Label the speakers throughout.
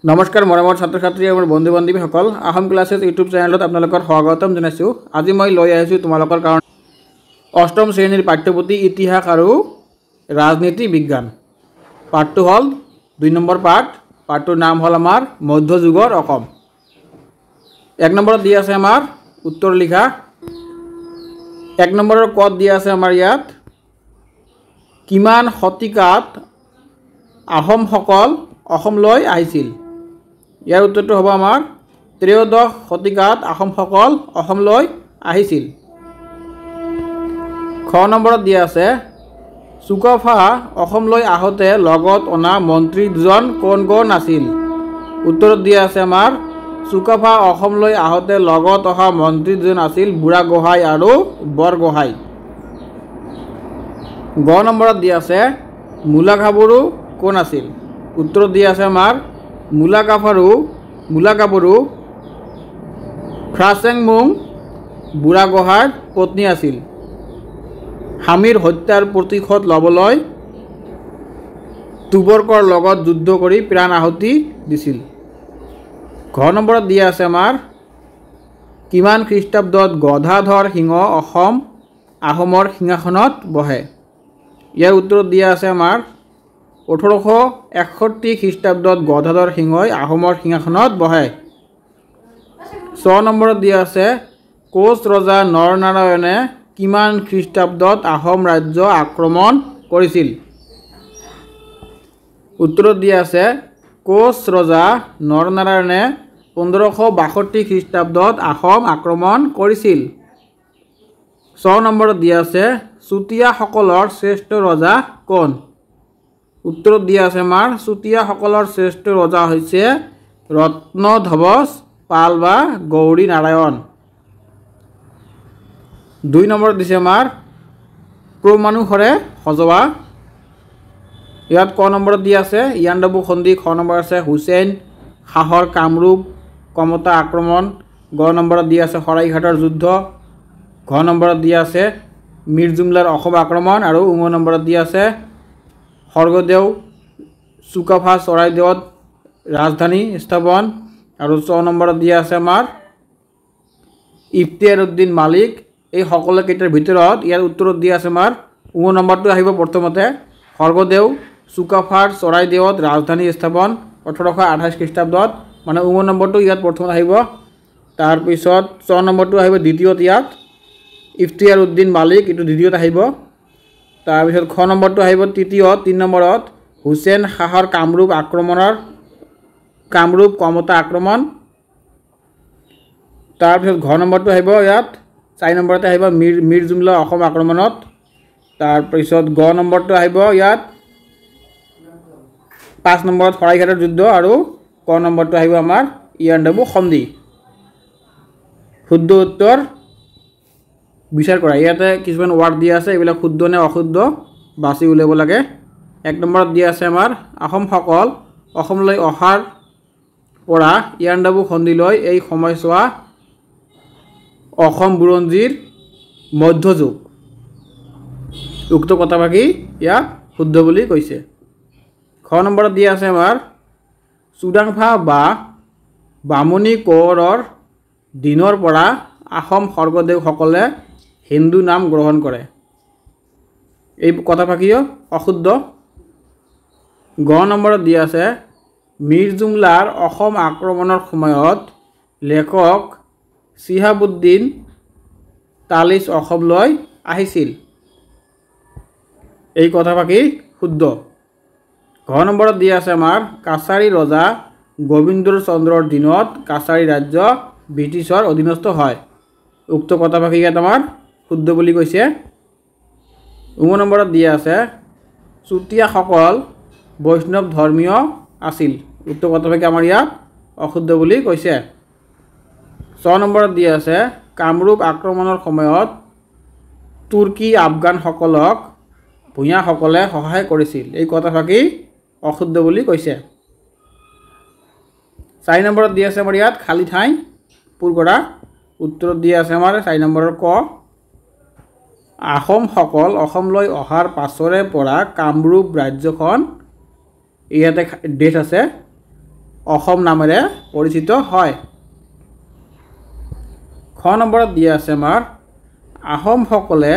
Speaker 1: নমস্কাৰ মৰমৰ ছাত্ৰ ছাত্ৰী আৰু বন্ধু বান্ধৱীসকল আহোম ক্লাছেছ ইউটিউব চেনেলত আপোনালোকৰ স্বাগতম জনাইছোঁ। আজি মই লৈ আহিছোঁ তোমালোকৰ কাৰণে অষ্টম শ্ৰেণীৰ পাঠ্যপুথি ইতিহাস আৰু ৰাজনীতি বিজ্ঞান। পাঠটো হ'ল 2 নম্বৰ পাঠ। পাঠটোৰ নাম হ'ল আমাৰ মধ্যযুগৰ অসম। 1 নম্বৰত দি আছে আমাৰ উত্তৰ লিখা। 1 নম্বৰৰ কত দিয়া আছে আমাৰ ইয়াত কিমান শতিকাত আহোমসকল অসমলৈ আহিছিল। ইয়াৰ উত্তৰটো হ'ব আমাৰ 13শ শতিকাত আহোমসকল অসমলৈ আহিছিল। খ নম্বৰত দিয়া আছে চুকাফা অসমলৈ আহোঁতে লগত অনা মন্ত্ৰী দুজন কোন কোন আছিল। উত্তৰত দিয়া আছে আমাৰ চুকাফা অসমলৈ আহোঁতে লগত অহা মন্ত্ৰী দুজন আছিল বুঢ়াগোহাঁই আৰু বৰগোহাঁই। গ নম্বৰত দিয়া আছে মূলাগাভৰু কোন আছিল। উত্তৰত দিয়া আছে আমাৰ মূলাগাভৰু খ্ৰাচেংমুং বুঢ়াগোহাঁইৰ পত্নী আছিল। স্বামীৰ হত্যাৰ প্ৰতিশোধ ল'বলৈ তুবৰকৰ লগত যুদ্ধ কৰি প্ৰাণ আহুতি দিছিল। ঘ নম্বৰত দিয়া আছে আমাৰ কিমান খ্ৰীষ্টাব্দত গদাধৰ সিংহ আহোমৰ সিংহাসনত বহে। ইয়াৰ উত্তৰত দিয়া আছে আমাৰ 1861 খ্ৰীষ্টাব্দত গদাধৰ সিংহই আহোমৰ সিংহাসনত বহে। 6 নম্বৰত দিয়া আছে কোচ ৰজা নৰনাৰায়ণে কিমান খ্ৰীষ্টাব্দত আহোম ৰাজ্য আক্ৰমণ কৰিছিল। উত্তৰত দিয়া আছে কোচ ৰজা নৰনাৰায়ণে 1562 খ্ৰীষ্টাব্দত আহোম আক্ৰমণ কৰিছিল। 6 নম্বৰত দিয়া আছে চুতীয়াসকলৰ শ্ৰেষ্ঠ ৰজা কোন। উত্তৰত দিয়া আছে আমাৰ চুতীয়াসকলৰ শ্ৰেষ্ঠ ৰজা হৈছে ৰত্নধ্বজ পাল বা গৌৰী নাৰায়ণ। 2 নম্বৰত দিছে আমাৰ ক্ৰমানুসাৰে সজোৱা। ইয়াত ক নম্বৰত দিয়া আছে ইয়াণ্ডাবু সন্ধি। খ নম্বৰ আছে হুছেইন শাহৰ কামৰূপ কমতা আক্ৰমণ। গ নম্বৰত দিয়া আছে শৰাইঘাটৰ যুদ্ধ। ঘ নম্বৰত দিয়া আছে মিৰ জুমলাৰ অসম আক্ৰমণ আৰু ঙ নম্বৰত দিয়া আছে স্বৰ্গদেউ চুকাফা চৰাইদেউত ৰাজধানী স্থাপন আৰু 6 নম্বৰত দিয়া আছে আমাৰ ইফতিয়াৰ উদ্দিন মালিক। এই সকলোকেইটাৰ ভিতৰত ইয়াৰ উত্তৰত দিয়া আছে আমাৰ ঙ নম্বৰটো আহিব প্ৰথমতে স্বৰ্গদেউ চুকাফাৰ চৰাইদেউত ৰাজধানী স্থাপন 1828 খ্ৰীষ্টাব্দত, মানে ঙ নম্বৰটো ইয়াত প্ৰথমত আহিব। তাৰপিছত 6 নম্বৰটো আহিব দ্বিতীয়ত, ইয়াত ইফতিয়াৰ উদ্দিন মালিক এইটো দ্বিতীয়ত আহিব। তাৰপিছত খ নম্বৰটো আহিব তৃতীয়ত। 3 নম্বৰত হুছেইন শাহৰ কামৰূপ কমতা আক্ৰমণ। তাৰপিছত ঘ নম্বৰটো আহিব ইয়াত 4 নম্বৰতে আহিব মিৰ জুমলা অসম আক্ৰমণত। তাৰপিছত গ নম্বৰটো আহিব ইয়াত 5 নম্বৰত শৰাইঘাটৰ যুদ্ধ আৰু ক নম্বৰটো আহিব আমাৰ ইয়াণ্ডাবু সন্ধি। শুদ্ধ উত্তৰ বিচাৰ কৰা। ইয়াতে কিছুমান ৱাৰ্ড দিয়া আছে, এইবিলাক শুদ্ধ নে অশুদ্ধ বাছি উলিয়াব লাগে। 1 নম্বৰত দিয়া আছে আমাৰ আহোমসকল অসমলৈ অহাৰ পৰা ইয়াণ্ডাবু সন্ধিলৈ এই সময়ছোৱা অসম বুৰঞ্জীৰ মধ্যযুগ। উক্ত কথাভাগি ইয়াক শুদ্ধ বুলি কৈছে। খ নম্বৰত দিয়া আছে আমাৰ চুডাংফা বা বামুণী কোঁৱৰৰ দিনৰ পৰা আহোম স্বৰ্গদেউসকলে হিন্দু নাম গ্ৰহণ কৰে। এই কথাভাগিও অশুদ্ধ। গ নম্বৰত দিয়া আছে মিৰ জুমলাৰ অসম আক্ৰমণৰ সময়ত লেখক চিহাবুদ্দিন তালিচ অসমলৈ আহিছিল। এই কথাভাগি শুদ্ধ। ঘ নম্বৰত দিয়া আছে আমাৰ কাছাৰী ৰজা গোবিন্দ চন্দ্ৰৰ দিনত কাছাৰী ৰাজ্য ব্ৰিটিছৰ অধীনস্থ হয়। উক্ত কথাভাগি ইয়াত আমাৰ শুদ্ধ বুলি কৈছে। ঙ নম্বৰত দিয়া আছে চুতীয়াসকল বৈষ্ণৱ ধৰ্মীয় আছিল। উক্ত কথাভাগি আমাৰ ইয়াত অশুদ্ধ বুলি কৈছে। 6 নম্বৰত দিয়া আছে কামৰূপ আক্ৰমণৰ সময়ত তুৰ্কী আফগানসকলক ভূঞাসকলে সহায় কৰিছিল। এই কথাভাগি অশুদ্ধ বুলি কৈছে। 4 নম্বৰত দিয়া আছে আমাৰ ইয়াত খালী ঠাই পূৰ কৰা। উত্তৰত দিয়া আছে আমাৰ 4 নম্বৰৰ ক আহোমসকল অসমলৈ অহাৰ পাছৰে পৰা কামৰূপ ৰাজ্যখন ইয়াতে ডেট আছে অসম নামেৰে পৰিচিত হয়। খ নম্বৰত দিয়া আছে আমাৰ আহোমসকলে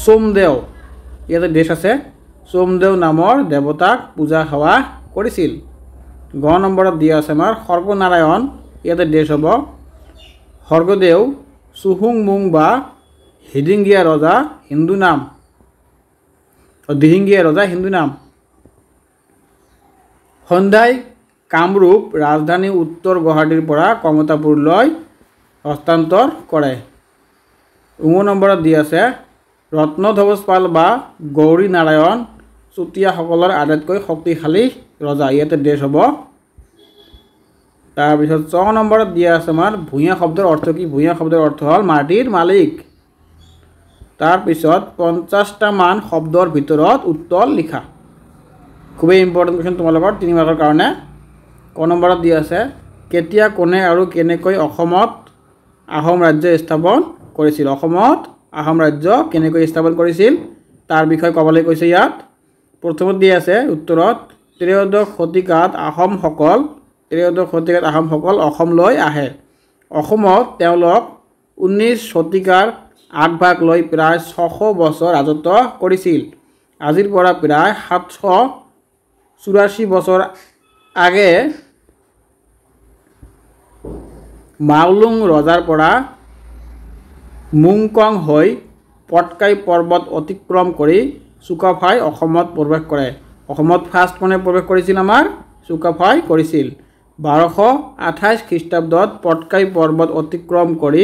Speaker 1: সোমদেও, ইয়াতে দেশ আছে, সোমদেও নামৰ দেৱতাক পূজা সেৱা কৰিছিল। গ নম্বৰত দিয়া আছে আমাৰ সৰ্বনাৰায়ণ, ইয়াতে দেশ হ'ব স্বৰ্গদেউ চুহুংমুং বা দিহিঙীয়া ৰজা হিন্দু নাম। সন্ধ্যাই কামৰূপ ৰাজধানী উত্তৰ গুৱাহাটীৰ পৰা কমতাপুৰলৈ হস্তান্তৰ কৰে। ঙ নম্বৰত দি আছে ৰত্নধ্বজপাল বা গৌৰী নাৰায়ণ চুতীয়াসকলৰ আটাইতকৈ শক্তিশালী ৰজা, ইয়াতে দেশ হ'ব। তাৰপিছত চ নম্বৰত দিয়া আছে আমাৰ ভূঞা শব্দৰ অৰ্থ কি? ভূঞা শব্দৰ অৰ্থ হ'ল মাটিৰ মালিক। তাৰপিছত 50টা মান শব্দৰ ভিতৰত উত্তৰ লিখা। খুবেই ইম্পৰ্টেণ্ট কুৱেশ্যন তোমালোকৰ 3 মাৰ্কৰ কাৰণে। ক নম্বৰত দিয়া আছে কেতিয়া কোনে আৰু কেনেকৈ অসমত আহোম ৰাজ্য স্থাপন কৰিছিল? অসমত আহোম ৰাজ্য কেনেকৈ স্থাপন কৰিছিল তাৰ বিষয়ে ক'বলৈ কৈছে ইয়াত। প্ৰথমত দিয়া আছে উত্তৰত ত্ৰয়োদশ শতিকাত আহোমসকল অসমলৈ আহে। অসমত তেওঁলোক 19 শতিকাৰ আগভাগ লৈ প্ৰায় 600 বছৰ ৰাজত্ব কৰিছিল। আজিৰ পৰা প্ৰায় 784 বছৰ আগে মাওলুং ৰজাৰ পৰা মুংকং হৈ পটকাই পৰ্বত অতিক্ৰম কৰি চুকাফাই অসমত প্ৰৱেশ কৰে। অসমত ফাৰ্ষ্ট কোনে প্ৰৱেশ কৰিছিল? আমাৰ চুকাফাই কৰিছিল। 1228 খ্ৰীষ্টাব্দত পটকাই পৰ্বত অতিক্ৰম কৰি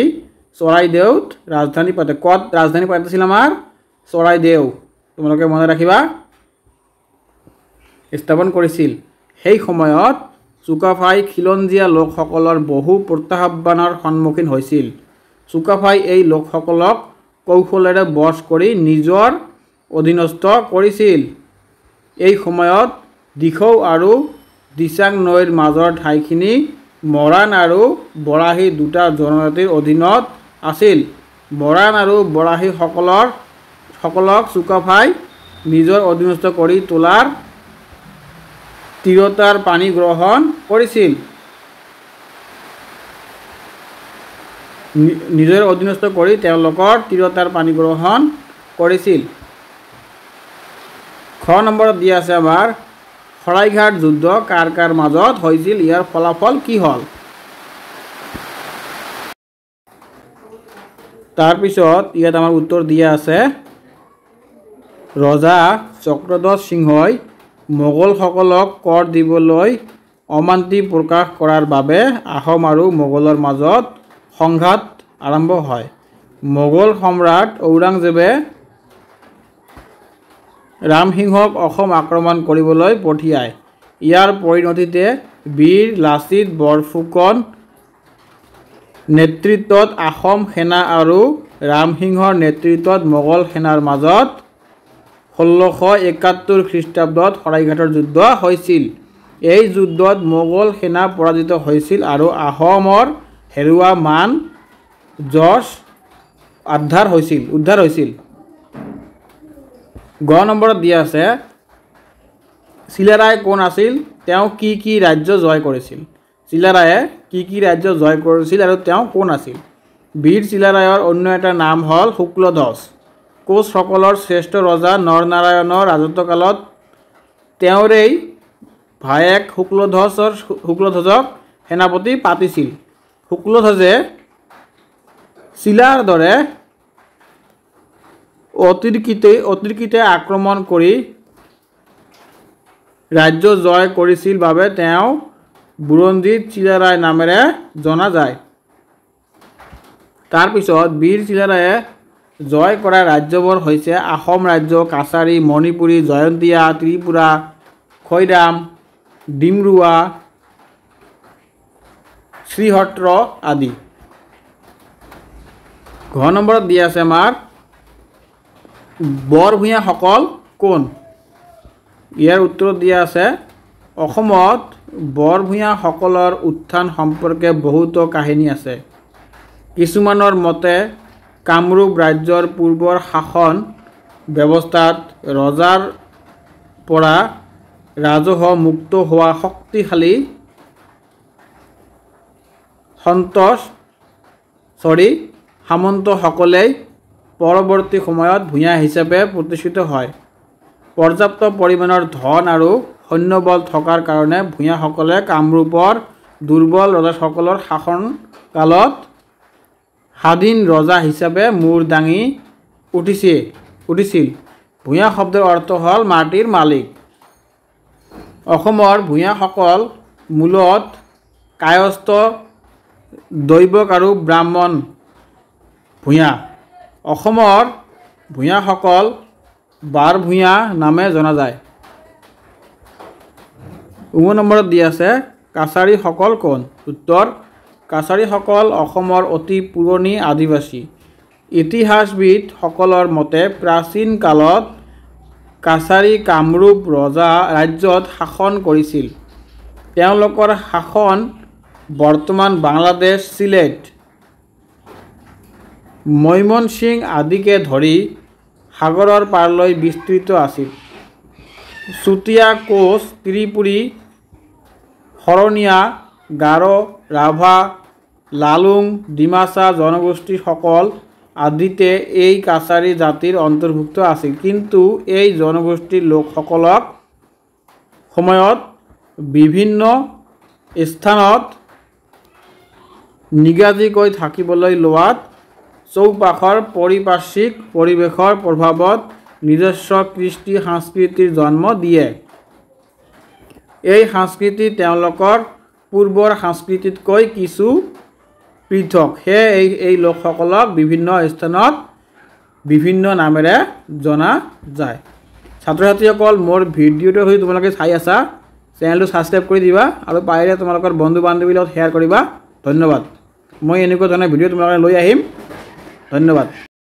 Speaker 1: চৰাইদেউত ৰাজধানী পাতে। ক'ত ৰাজধানী পাতিছিল? আমাৰ চৰাইদেউ, তোমালোকে মনত ৰাখিবা, স্থাপন কৰিছিল। সেই সময়ত চুকাফাই খিলঞ্জীয়া লোকসকলৰ বহু প্ৰত্যাহ্বানৰ সন্মুখীন হৈছিল। চুকাফাই এই লোকসকলক কৌশলেৰে বশ কৰি নিজৰ অধীনস্থ কৰিছিল। এই সময়ত দিখৌ আৰু দিচাং নৈৰ মাজৰ ঠাইখিনি মৰাণ আৰু বৰাহী দুটা জনজাতিৰ অধীনত আছিল। মৰাণ আৰু বৰাহীসকলক চুকাফাই নিজৰ অধীনস্থ কৰি তোলাৰ তিৰোতাৰ পানী গ্ৰহণ কৰিছিল। নিজৰ অধীনস্থ কৰি তেওঁলোকৰ তিৰোতাৰ পানী গ্ৰহণ কৰিছিল। খ নম্বৰত দিয়া আছে আমাৰ শৰাইঘাট যুদ্ধ কাৰ কাৰ মাজত হৈছিল? ইয়াৰ ফলাফল কি হ'ল? তাৰপিছত ইয়াত আমাৰ উত্তৰ দিয়া আছে ৰজা চক্ৰধ্বজ সিংহই মোগলসকলক কৰ দিবলৈ অমান্তি প্ৰকাশ কৰাৰ বাবে আহোম আৰু মোগলৰ মাজত সংঘাত আৰম্ভ হয়। মোগল সম্ৰাট ঔৰংজেবে ৰামসিংহক অসম আক্ৰমণ কৰিবলৈ পঠিয়ায়। ইয়াৰ পৰিণতিতে বীৰ লাচিত বৰফুকন নেতৃত্বত আহোম সেনা আৰু ৰামসিংহৰ নেতৃত্বত মোগল সেনাৰ মাজত 1671 খ্ৰীষ্টাব্দত শৰাইঘাটৰ যুদ্ধ হৈছিল। এই যুদ্ধত মোগল সেনা পৰাজিত হৈছিল আৰু আহোমৰ হেৰুৱা মান যশ উদ্ধাৰ হৈছিল। গ নম্বৰত দিয়া আছে চিলাৰায় কোন আছিল? তেওঁ কি কি ৰাজ্য জয় কৰিছিল? চিলাৰায়ে কি কি ৰাজ্য জয় কৰিছিল আৰু তেওঁ কোন আছিল? বীৰ চিলাৰায়ৰ অন্য এটা নাম হ'ল শুক্লধ্বজ। কোচসকলৰ শ্ৰেষ্ঠ ৰজা নৰনাৰায়ণৰ ৰাজত্বকালত তেওঁৰেই ভায়েক শুক্লধ্বজক সেনাপতি পাতিছিল। শুক্লধ্বজে চিলাৰ দৰে অতিৰ্কিতে আক্ৰমণ কৰি ৰাজ্য জয় কৰিছিল বাবে তেওঁ বুৰঞ্জীত চিলাৰায় নামেৰে জনা যায়। তাৰপিছত বীৰ চিলাৰায়ে জয় কৰা ৰাজ্যবোৰ হৈছে আহোম ৰাজ্য, কাছাৰী, মণিপুৰী, জয়ন্তীয়া, ত্ৰিপুৰা, খৈৰাম, ডিমৰুৱা, শ্ৰীহট্ট আদি। ঘ নম্বৰত দিয়া আছে আমাৰ বৰভূঞাসকল কোন? ইয়াৰ উত্তৰত দিয়া আছে অসমত বৰভূঞাসকলৰ উত্থান সম্পৰ্কে বহুতো কাহিনী আছে। কিছুমানৰ মতে কামৰূপ ৰাজ্যৰ পূৰ্বৰ শাসন ব্যৱস্থাত ৰজাৰ পৰা ৰাজহ মুক্ত হোৱা শক্তিশালী সামন্তসকলেই পৰৱৰ্তী সময়ত ভূঞা হিচাপে প্ৰতিষ্ঠিত হয়। পৰ্যাপ্ত পৰিমাণৰ ধন আৰু সৈন্যবল থকাৰ কাৰণে ভূঞাসকলে কামৰূপৰ দুৰ্বল ৰজাসকলৰ শাসনকালত স্বাধীন ৰজা হিচাপে মূৰ দাঙি উঠিছিল। ভূঞা শব্দৰ অৰ্থ হ'ল মাটিৰ মালিক। অসমৰ ভূঞাসকল মূলত কায়স্থ দৈৱক আৰু ব্ৰাহ্মণ ভূঞা। অসমৰ ভূঞাসকল বাৰভূঞা নামে জনা যায়। 9 নম্বৰত দি আছে কাছাৰীসকল কোন? উত্তৰ, কাছাৰীসকল অসমৰ অতি পুৰণি আদিবাসী। ইতিহাসবিদসকলৰ মতে প্ৰাচীন কালত কাছাৰী কামৰূপ ৰাজ্যত শাসন কৰিছিল। তেওঁলোকৰ শাসন বৰ্তমান বাংলাদেশ, চিলেট, মৈমনসিং আদিকে ধৰি সাগৰৰ পাৰলৈ বিস্তৃত আছিল। চুতীয়া, কোচ, ত্ৰিপুৰী, শৰণীয়া, গাৰো, ৰাভা, লালুং, ডিমাচা জনগোষ্ঠীসকল আদিতে এই কাছাৰী জাতিৰ অন্তৰ্ভুক্ত আছিল। কিন্তু এই জনগোষ্ঠীৰ লোকসকলক সময়ত বিভিন্ন স্থানত নিগাজীকৈ থাকিবলৈ লোৱাত চৌপাশৰ পাৰিপাৰ্শ্বিক পৰিৱেশৰ প্ৰভাৱত নিজস্ব কৃষ্টি সংস্কৃতিৰ জন্ম দিয়ে। এই সংস্কৃতি তেওঁলোকৰ পূৰ্বৰ সংস্কৃতিতকৈ কিছু পৃথক। সেয়ে এই লোকসকলক বিভিন্ন স্থানত বিভিন্ন নামেৰে জনা যায়। ছাত্ৰ ছাত্ৰীসকল, মোৰ ভিডিঅ'টো যদি তোমালোকে চাই আছা, চেনেলটো ছাবস্ক্ৰাইব কৰি দিবা আৰু পাৰিলে তোমালোকৰ বন্ধু বান্ধৱীৰ লগত শ্বেয়াৰ কৰিবা। ধন্যবাদ। মই এনেকুৱা ধৰণৰ ভিডিঅ' তোমালোকে লৈ আহিম। ধন্যবাদ।